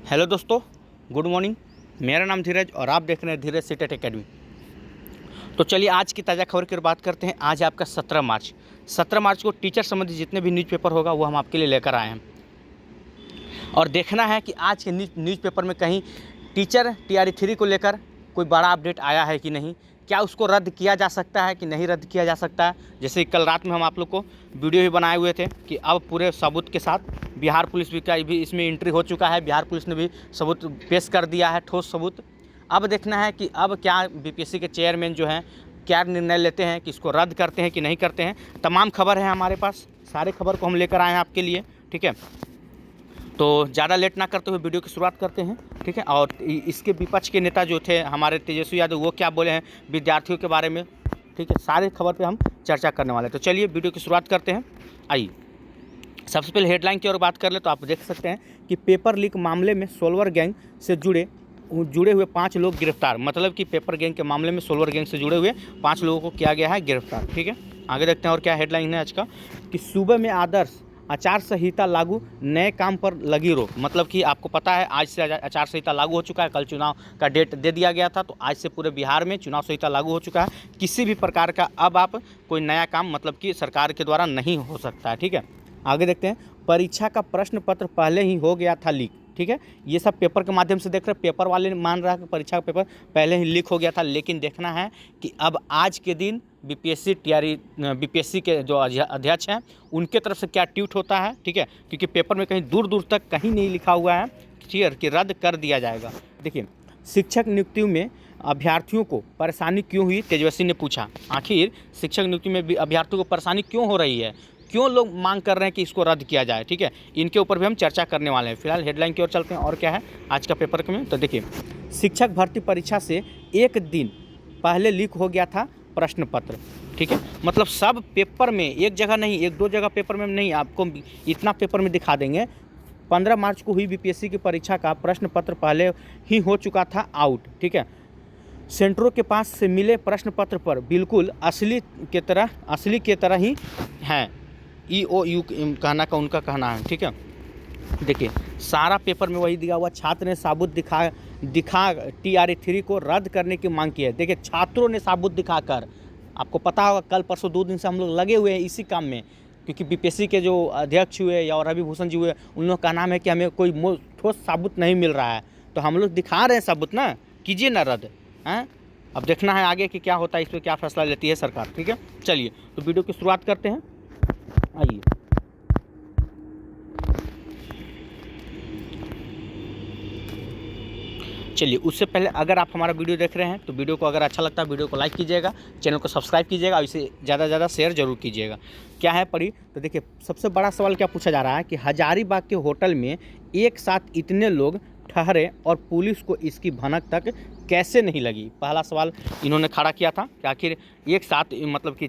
Hello दोस्तों, good morning. मेरा नाम धीरज और आप देख रहे हैं धीरज सीटेट एकेडमी। तो चलिए आज की ताज़ा खबर की बात करते हैं। आज आपका 17 मार्च को टीचर संबंधी जितने भी न्यूज़पेपर होगा वो हम आपके लिए लेकर आए हैं और देखना है कि आज के न्यूज़पेपर में कहीं टीचर TRE 3 को लेकर कोई बड़ा अपडेट आया है कि नहीं, क्या उसको रद्द किया जा सकता है कि नहीं रद्द किया जा सकता है। जैसे कल रात में हम आप लोग को वीडियो भी बनाए हुए थे कि अब पूरे सबूत के साथ बिहार पुलिस भी इसमें एंट्री हो चुका है। बिहार पुलिस ने भी सबूत पेश कर दिया है, ठोस सबूत। अब देखना है कि अब क्या BPSC के चेयरमैन जो हैं क्या निर्णय लेते हैं कि इसको रद्द करते हैं कि नहीं करते हैं। तमाम खबर है हमारे पास, सारे खबर को हम लेकर आए हैं आपके लिए, ठीक है। तो ज़्यादा लेट ना करते हुए वीडियो की शुरुआत करते हैं, ठीक है। और इसके विपक्ष के नेता जो थे हमारे तेजस्वी यादव, वो क्या बोले हैं विद्यार्थियों के बारे में, ठीक है। सारे खबर पे हम चर्चा करने वाले हैं। तो चलिए वीडियो की शुरुआत करते हैं। आइए सबसे पहले हेडलाइन की ओर बात कर ले तो आप देख सकते हैं कि पेपर लीक मामले में सोल्वर गैंग से जुड़े हुए 5 लोग गिरफ्तार। मतलब कि पेपर गैंग के मामले में सोल्वर गैंग से जुड़े हुए 5 लोगों को किया गया है गिरफ्तार, ठीक है। आगे देखते हैं और क्या हेडलाइन है आज का कि सूबे में आदर्श आचार संहिता लागू, नए काम पर लगी रोक। मतलब कि आपको पता है आज से आचार संहिता लागू हो चुका है। कल चुनाव का डेट दे दिया गया था, तो आज से पूरे बिहार में चुनाव संहिता लागू हो चुका है। किसी भी प्रकार का अब आप कोई नया काम मतलब कि सरकार के द्वारा नहीं हो सकता है, ठीक है। आगे देखते हैं, परीक्षा का प्रश्न पत्र पहले ही हो गया था लीक, ठीक है। ये सब पेपर के माध्यम से देख रहे हैं। पेपर वाले मान रहा है कि परीक्षा का पेपर पहले ही लीक हो गया था, लेकिन देखना है कि अब आज के दिन BPSC के जो अध्यक्ष हैं उनके तरफ से क्या ट्वीट होता है, ठीक है। क्योंकि पेपर में कहीं दूर दूर तक कहीं नहीं लिखा हुआ है क्लियर कि रद्द कर दिया जाएगा। देखिए, शिक्षक नियुक्ति में अभ्यर्थियों को परेशानी क्यों हुई, तेजस्वी ने पूछा। आखिर शिक्षक नियुक्ति में भी अभ्यर्थियों को परेशानी क्यों हो रही है, क्यों लोग मांग कर रहे हैं कि इसको रद्द किया जाए, ठीक है। इनके ऊपर भी हम चर्चा करने वाले हैं। फिलहाल हेडलाइन की ओर चलते हैं और क्या है आज का पेपर में। तो देखिए, शिक्षक भर्ती परीक्षा से एक दिन पहले लीक हो गया था प्रश्न पत्र, ठीक है। मतलब सब पेपर में, एक जगह नहीं, एक दो जगह पेपर में नहीं, आपको इतना पेपर में दिखा देंगे। 15 मार्च को हुई BPSC की परीक्षा का प्रश्न पत्र पहले ही हो चुका था आउट, ठीक है। सेंटरों के पास से मिले प्रश्न पत्र पर बिल्कुल असली के तरह ही हैं। EOU कहना का उनका कहना है, ठीक है। देखिए, सारा पेपर में वही दिया हुआ, छात्र ने सबूत दिखा TRE 3 को रद्द करने की मांग की है। देखिए, छात्रों ने सबूत दिखाकर, आपको पता होगा कल परसों 2 दिन से हम लोग लगे हुए हैं इसी काम में, क्योंकि BPSC के जो अध्यक्ष हुए या रवि भूषण जी हुए, उन लोगों का नाम है कि हमें कोई ठोस सबूत नहीं मिल रहा है, तो हम लोग दिखा रहे हैं सबूत ना, कीजिए ना रद्द, हैं। अब देखना है आगे कि क्या होता है, इस पर क्या फैसला लेती है सरकार, ठीक है। चलिए तो वीडियो की शुरुआत करते हैं। आइए, चलिए उससे पहले अगर आप हमारा वीडियो देख रहे हैं तो वीडियो को अगर अच्छा लगता है वीडियो को लाइक कीजिएगा, चैनल को सब्सक्राइब कीजिएगा और इसे ज़्यादा से ज़्यादा शेयर जरूर कीजिएगा। क्या है पढ़ी तो देखिए, सबसे बड़ा सवाल क्या पूछा जा रहा है कि हजारीबाग के होटल में एक साथ इतने लोग ठहरे और पुलिस को इसकी भनक तक कैसे नहीं लगी। पहला सवाल इन्होंने खड़ा किया था कि आखिर एक साथ मतलब कि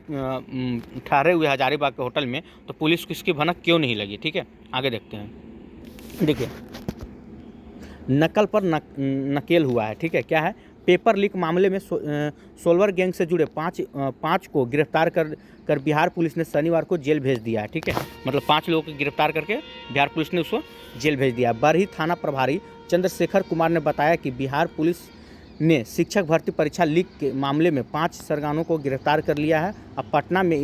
ठहरे हुए हजारीबाग के होटल में तो पुलिस को इसकी भनक क्यों नहीं लगी, ठीक है। आगे देखते हैं। देखिए, नकल पर नकेल हुआ है, ठीक है। क्या है, पेपर लीक मामले में सोल्वर गैंग से जुड़े पाँच को गिरफ्तार कर बिहार पुलिस ने शनिवार को जेल भेज दिया है, ठीक है। मतलब 5 लोगों को गिरफ्तार करके बिहार पुलिस ने उसको जेल भेज दिया। बरही थाना प्रभारी चंद्रशेखर कुमार ने बताया कि बिहार पुलिस ने शिक्षक भर्ती परीक्षा लीक के मामले में 5 सरगनों को गिरफ्तार कर लिया है। अब पटना में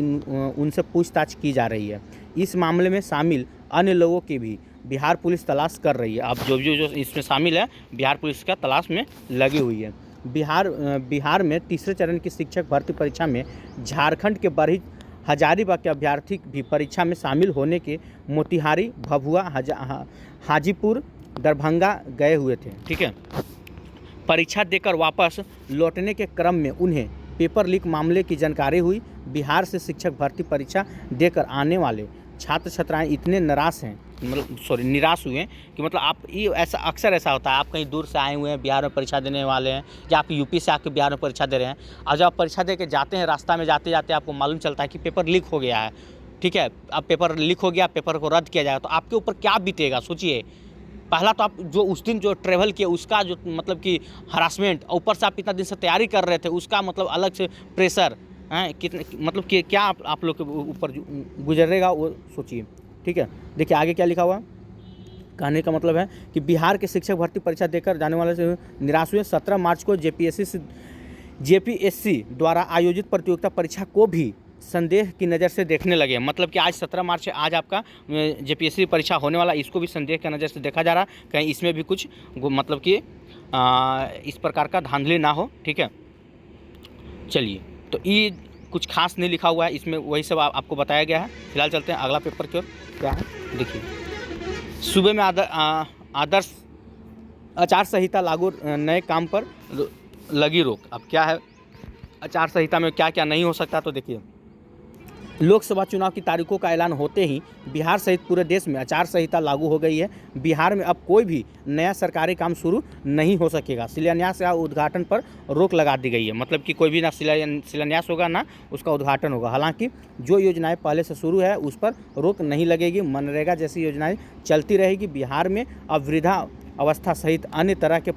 उनसे पूछताछ की जा रही है। इस मामले में शामिल अन्य लोगों की भी बिहार पुलिस तलाश कर रही है। अब जो इसमें शामिल है बिहार पुलिस का तलाश में लगी हुई है। बिहार में तीसरे चरण की शिक्षक भर्ती परीक्षा में झारखंड के बरही हजारीबाग के अभ्यर्थी भी परीक्षा में शामिल होने के मोतिहारी, भभुआ, हाजीपुर, दरभंगा गए हुए थे, ठीक है। परीक्षा देकर वापस लौटने के क्रम में उन्हें पेपर लीक मामले की जानकारी हुई। बिहार से शिक्षक भर्ती परीक्षा देकर आने वाले छात्र छात्राएं इतने निराश हुए हैं कि मतलब आप ये अक्सर ऐसा होता है, आप कहीं दूर से आए हुए हैं, बिहार में परीक्षा देने वाले हैं या आप यूपी से आके बिहार में परीक्षा दे रहे हैं, और जब आप परीक्षा दे के जाते हैं रास्ता में जाते जाते आपको मालूम चलता है कि पेपर लीक हो गया है, ठीक है। अब पेपर लीक हो गया, पेपर को रद्द किया जाएगा, तो आपके ऊपर क्या बीतेगा सोचिए। पहला तो आप जो उस दिन जो ट्रैवल किए उसका जो मतलब कि हरासमेंट, ऊपर से आप इतना दिन से तैयारी कर रहे थे उसका मतलब अलग से प्रेशर हैं, कितने मतलब कि क्या आप लोग के ऊपर गुजरेगा वो सोचिए, ठीक है। देखिए आगे क्या लिखा हुआ, कहने का मतलब है कि बिहार के शिक्षक भर्ती परीक्षा देकर जाने वाले से निराश हुए। 17 मार्च को जेपीएससी द्वारा आयोजित प्रतियोगिता परीक्षा को भी संदेह की नज़र से देखने लगे। मतलब कि आज 17 मार्च है, आज आपका जेपीएससी परीक्षा होने वाला, इसको भी संदेह की नज़र से देखा जा रहा, कहीं इसमें भी कुछ मतलब कि इस प्रकार का धांधली ना हो। ठीक है, चलिए, तो ये कुछ खास नहीं लिखा हुआ है इसमें, वही सब आपको बताया गया है। फिलहाल चलते हैं अगला पेपर की ओर। क्या है देखिए, सूबे में आदर्श आचार संहिता लागू, नए काम पर लगी रोक। अब क्या है आचार संहिता में क्या क्या नहीं हो सकता, तो देखिए, लोकसभा चुनाव की तारीखों का ऐलान होते ही बिहार सहित पूरे देश में आचार संहिता लागू हो गई है। बिहार में अब कोई भी नया सरकारी काम शुरू नहीं हो सकेगा। शिलान्यास या उद्घाटन पर रोक लगा दी गई है। मतलब कि कोई भी ना शिलान्यास होगा ना उसका उद्घाटन होगा। हालांकि जो योजनाएं पहले से शुरू है उस पर रोक नहीं लगेगी। मनरेगा जैसी योजनाएं चलती रहेगी। बिहार में अब वृद्धा अवस्था सहित अन्य तरह के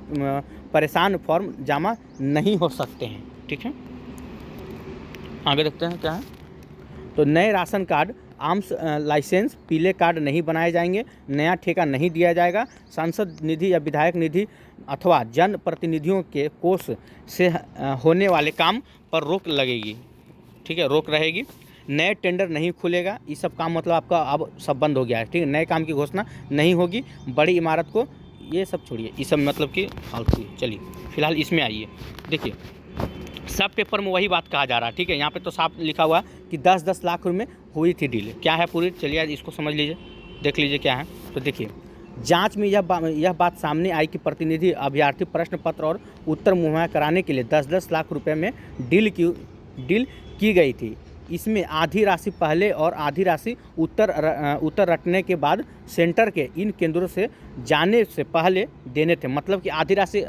परेशान फॉर्म जमा नहीं हो सकते हैं। ठीक है, आगे देखते हैं क्या है। तो नए राशन कार्ड, आर्म्स लाइसेंस, पीले कार्ड नहीं बनाए जाएंगे। नया ठेका नहीं दिया जाएगा। सांसद निधि या विधायक निधि अथवा जन प्रतिनिधियों के कोष से होने वाले काम पर रोक लगेगी। ठीक है, रोक रहेगी। नए टेंडर नहीं खुलेगा। ये सब काम मतलब आपका अब सब बंद हो गया है। ठीक है, नए काम की घोषणा नहीं होगी। बड़ी इमारत को ये सब छोड़िए, ये सब मतलब कि फालतू है। चलिए फिलहाल इसमें आइए, देखिए सब पेपर में वही बात कहा जा रहा है। ठीक है, यहाँ पे तो साफ लिखा हुआ कि 10-10 लाख रुपये में हुई थी डील। क्या है पूरी, चलिए आज इसको समझ लीजिए, देख लीजिए क्या है। तो देखिए, जांच में यह बात सामने आई कि प्रतिनिधि अभ्यर्थी प्रश्न पत्र और उत्तर मुहैया कराने के लिए 10-10 लाख रुपये में डील की गई थी। इसमें आधी राशि पहले और आधी राशि उत्तर रटने के बाद सेंटर के इन केंद्रों से जाने से पहले देने थे। मतलब कि आधी राशि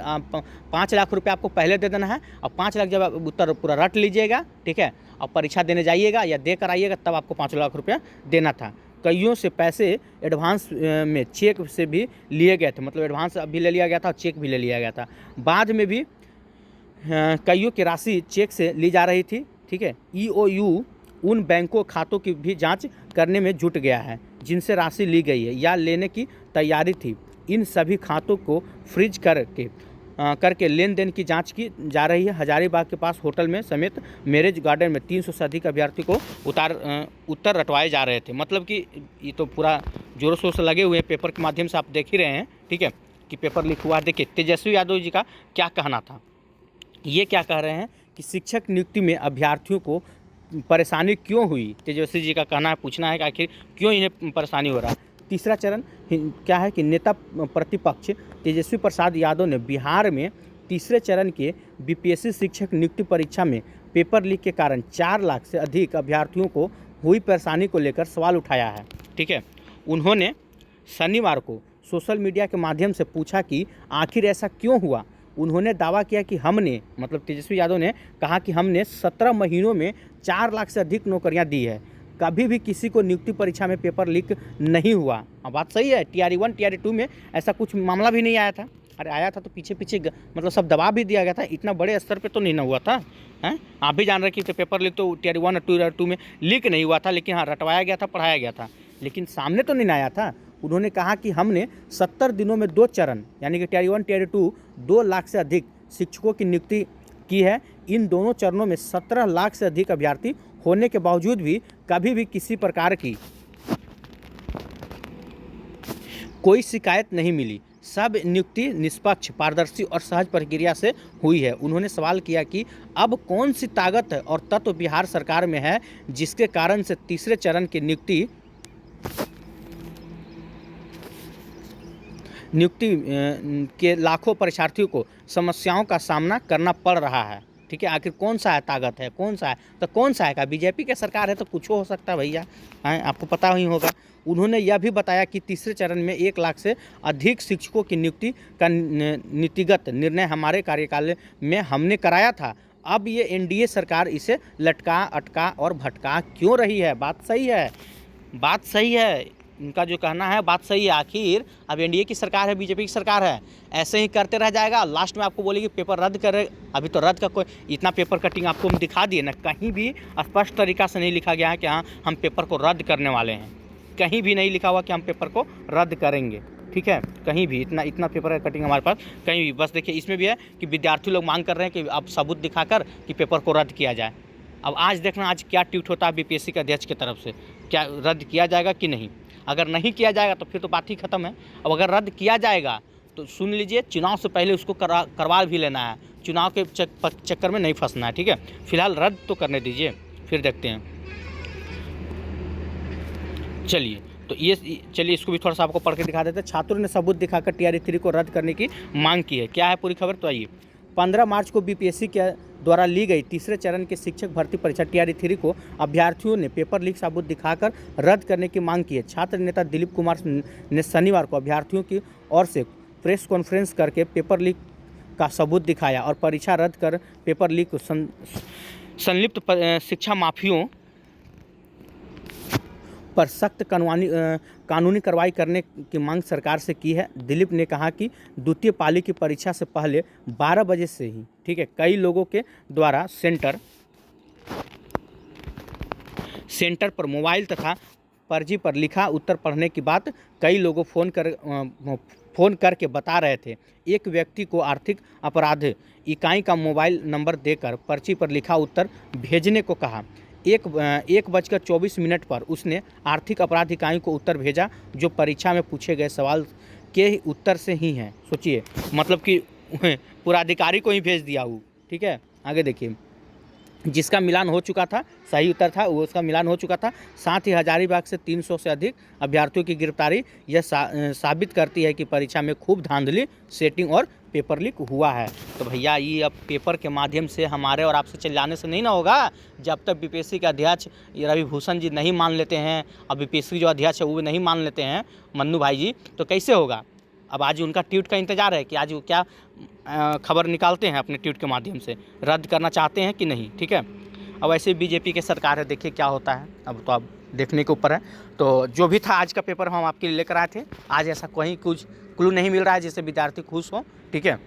5 लाख रुपए आपको पहले दे देना है और 5 लाख जब आप उत्तर पूरा रट लीजिएगा, ठीक है, और परीक्षा देने जाइएगा या दे कर आइएगा तब आपको 5 लाख रुपया देना था। कईयों से पैसे एडवांस में चेक से भी लिए गए थे। मतलब एडवांस भी ले लिया गया था और चेक भी ले लिया गया था। बाद में भी कईयों की राशि चेक से ली जा रही थी। ठीक है, ईओयू उन बैंकों खातों की भी जांच करने में जुट गया है जिनसे राशि ली गई है या लेने की तैयारी थी। इन सभी खातों को फ्रीज करके लेन देन की जांच की जा रही है। हजारीबाग के पास होटल में समेत मैरिज गार्डन में 300 से अधिक अभ्यर्थी को उत्तर रटवाए जा रहे थे। मतलब कि ये तो पूरा जोरों शोर से लगे हुए हैं। पेपर के माध्यम से आप देख ही रहे हैं, ठीक है, कि पेपर लिखा हुआ है। देखिए तेजस्वी यादव जी का क्या कहना था। ये क्या कह रहे हैं कि शिक्षक नियुक्ति में अभ्यर्थियों को परेशानी क्यों हुई। तेजस्वी जी का कहना है, पूछना है कि आखिर क्यों इन्हें परेशानी हो रहा है। तीसरा चरण क्या है कि नेता प्रतिपक्ष तेजस्वी प्रसाद यादव ने बिहार में तीसरे चरण के बीपीएससी शिक्षक नियुक्ति परीक्षा में पेपर लीक के कारण 4 लाख से अधिक अभ्यर्थियों को हुई परेशानी को लेकर सवाल उठाया है। ठीक है, उन्होंने शनिवार को सोशल मीडिया के माध्यम से पूछा कि आखिर ऐसा क्यों हुआ। उन्होंने दावा किया कि हमने, मतलब तेजस्वी यादव ने कहा कि हमने 17 महीनों में 4 लाख से अधिक नौकरियां दी है। कभी भी किसी को नियुक्ति परीक्षा में पेपर लीक नहीं हुआ। बात सही है, TRE 1 TRE 2 में ऐसा कुछ मामला भी नहीं आया था। अरे आया था तो पीछे मतलब सब दबा भी दिया गया था। इतना बड़े स्तर पे तो नहीं ना हुआ था, हैं। आप भी जान रहे कि पेपर लीक तो TRE 1 और TRE 2 में लीक नहीं हुआ था, लेकिन हाँ रटवाया गया था, पढ़ाया गया था, लेकिन सामने तो नहीं आया था। उन्होंने कहा कि हमने 70 दिनों में 2 चरण यानी कि TRE 1 TRE 2 2 लाख से अधिक शिक्षकों की नियुक्ति की है। इन दोनों चरणों में 17 लाख से अधिक अभ्यर्थी होने के बावजूद भी कभी भी किसी प्रकार की कोई शिकायत नहीं मिली। सब नियुक्ति निष्पक्ष, पारदर्शी और सहज प्रक्रिया से हुई है। उन्होंने सवाल किया कि अब कौन सी ताकत और तत्व बिहार सरकार में है जिसके कारण से तीसरे चरण की नियुक्ति के लाखों परीक्षार्थियों को समस्याओं का सामना करना पड़ रहा है। ठीक है, आखिर कौन सा है ताकत है, कौन सा है, तो कौन सा है का बीजेपी की सरकार है तो कुछ हो सकता है भैया, हैं, आपको पता ही होगा। उन्होंने यह भी बताया कि तीसरे चरण में 1 लाख से अधिक शिक्षकों की नियुक्ति का नीतिगत निर्णय हमारे कार्यकाल में हमने कराया था। अब ये NDA सरकार इसे लटका अटका और भटका क्यों रही है। बात सही है, बात सही है, इनका जो कहना है बात सही है। आखिर अब NDA की सरकार है, बीजेपी की सरकार है, ऐसे ही करते रह जाएगा। लास्ट में आपको बोलेगी पेपर रद्द करे। अभी तो रद्द का कोई इतना पेपर कटिंग आपको हम दिखा दिए ना, कहीं भी स्पष्ट तरीका से नहीं लिखा गया है कि हाँ हम पेपर को रद्द करने वाले हैं। कहीं भी नहीं लिखा हुआ कि हम पेपर को रद्द करेंगे। ठीक है, कहीं भी इतना पेपर का कटिंग हमारे पास कहीं भी। बस देखिए इसमें भी है कि विद्यार्थी लोग मांग कर रहे हैं कि अब सबूत दिखाकर कि पेपर को रद्द किया जाए। अब आज देखना आज क्या ट्वीट होता है बीपीएससी के अध्यक्ष की तरफ से, क्या रद्द किया जाएगा कि नहीं। अगर नहीं किया जाएगा तो फिर तो बात ही खत्म है। अब अगर रद्द किया जाएगा तो सुन लीजिए, चुनाव से पहले उसको करवा भी लेना है, चुनाव के चक्कर में नहीं फंसना है, ठीक है। फिलहाल रद्द तो करने दीजिए, फिर देखते हैं। चलिए तो ये चलिए इसको भी थोड़ा सा आपको पढ़ के दिखा देते हैं। छात्रों ने सबूत दिखाकर टीआरई 3 को रद्द करने की मांग की है। क्या है पूरी खबर, तो आइए। 15 मार्च को बीपीएससी के द्वारा ली गई तीसरे चरण की शिक्षक भर्ती परीक्षा टीआरई 3 को अभ्यर्थियों ने पेपर लीक सबूत दिखाकर रद्द करने की मांग की है। छात्र नेता दिलीप कुमार ने शनिवार को अभ्यर्थियों की ओर से प्रेस कॉन्फ्रेंस करके पेपर लीक का सबूत दिखाया और परीक्षा रद्द कर पेपर लीक को संलिप्त शिक्षा माफियों पर सख्त कानूनी कार्रवाई करने की मांग सरकार से की है। दिलीप ने कहा कि द्वितीय पाली की परीक्षा से पहले 12 बजे से ही, ठीक है, कई लोगों के द्वारा सेंटर पर मोबाइल तथा पर्ची पर लिखा उत्तर पढ़ने की बात कई लोगों फ़ोन करके बता रहे थे। एक व्यक्ति को आर्थिक अपराध इकाई का मोबाइल नंबर देकर पर्ची पर लिखा उत्तर भेजने को कहा। 1:24 पर उसने आर्थिक अपराध इकाई को उत्तर भेजा जो परीक्षा में पूछे गए सवाल के ही उत्तर से ही हैं। सोचिए, मतलब कि पुराधिकारी को ही भेज दिया वो, ठीक है। आगे देखिए, जिसका मिलान हो चुका था, सही उत्तर था वो, उसका मिलान हो चुका था। साथ ही हजारीबाग से 300 से अधिक अभ्यर्थियों की गिरफ्तारी यह साबित करती है कि परीक्षा में खूब धांधली, सेटिंग और पेपर लीक हुआ है। तो भैया ये अब पेपर के माध्यम से हमारे और आपसे चिल्लाने से नहीं ना होगा। जब तक बीपीएससी के अध्यक्ष रवि भूषण जी नहीं मान लेते हैं, अब बीपीएससी जो अध्यक्ष है वो भी नहीं मान लेते हैं, मन्नू भाई जी, तो कैसे होगा। अब आज उनका ट्वीट का इंतज़ार है कि आज वो क्या खबर निकालते हैं अपने ट्वीट के माध्यम से, रद्द करना चाहते हैं कि नहीं, ठीक है। अब ऐसे बीजेपी की सरकार है, देखिए क्या होता है, अब तो अब देखने के ऊपर है। तो जो भी था आज का पेपर हम आपके लिए लेकर आए थे। आज ऐसा कहीं कुछ क्लू नहीं मिल रहा है जिससे विद्यार्थी खुश हो, ठीक है।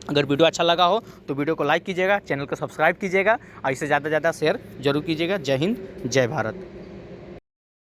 अगर वीडियो अच्छा लगा हो तो वीडियो को लाइक कीजिएगा, चैनल को सब्सक्राइब कीजिएगा और इसे ज़्यादा से ज़्यादा शेयर जरूर कीजिएगा। जय हिंद, जय भारत।